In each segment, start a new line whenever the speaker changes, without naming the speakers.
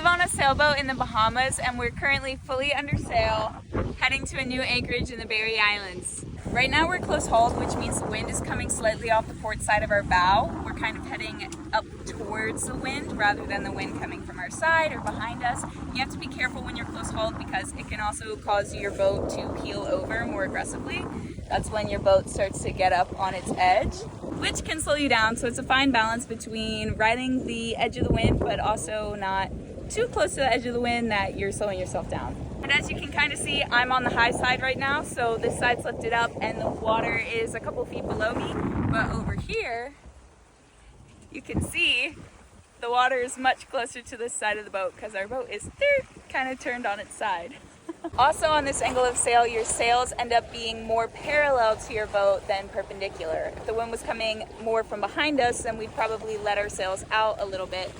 live on a sailboat in the Bahamas and we're currently fully under sail, heading to a new anchorage in the Berry Islands. Right now we're close hauled, which means the wind is coming slightly off the port side of our bow. We're kind of heading up towards the wind rather than the wind coming from our side or behind us. You have to be careful when you're close hauled because it can also cause your boat to heel over more aggressively. That's when your boat starts to get up on its edge, which can slow you down. So it's a fine balance between riding the edge of the wind but also not too close to the edge of the wind that you're slowing yourself down. And as you can kind of see, I'm on the high side right now, so this side's lifted up and the water is a couple feet below me. But over here, you can see the water is much closer to this side of the boat because our boat is kind of turned on its side. Also on this angle of sail, your sails end up being more parallel to your boat than perpendicular. If the wind was coming more from behind us, then we'd probably let our sails out a little bit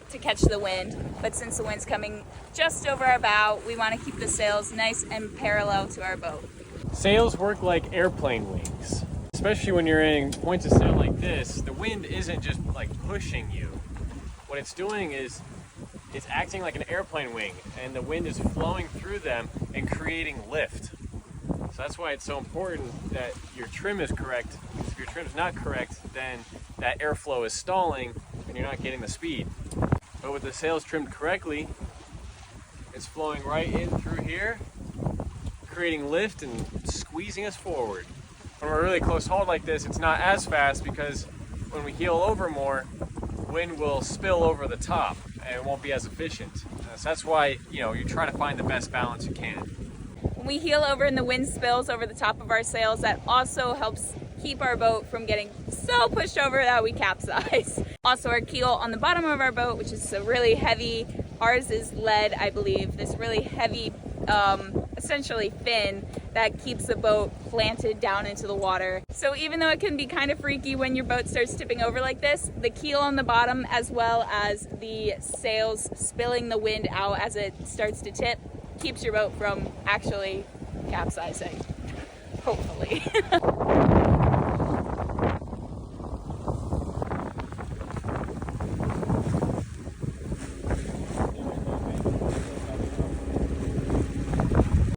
to catch the wind. But since the wind's coming just over our bow, we want to keep the sails nice and parallel to our boat.
Sails work like airplane wings. Especially when you're in points of sail like this, the wind isn't just like pushing you. What it's doing is it's acting like an airplane wing, and the wind is flowing through them and creating lift. So that's why it's so important that your trim is correct. If your trim's not correct, then that airflow is stalling and you're not getting the speed. But with the sails trimmed correctly, it's flowing right in through here, creating lift and squeezing us forward. When we're really close hauled like this, it's not as fast because when we heel over more, wind will spill over the top and it won't be as efficient. So that's why, you're trying to find the best balance you can.
When we heel over and the wind spills over the top of our sails, that also helps keep our boat from getting so pushed over that we capsize. Also our keel on the bottom of our boat, which is a really heavy, ours is lead, I believe, this really heavy, essentially fin that keeps the boat planted down into the water. So even though it can be kind of freaky when your boat starts tipping over like this, the keel on the bottom as well as the sails spilling the wind out as it starts to tip keeps your boat from actually capsizing, hopefully.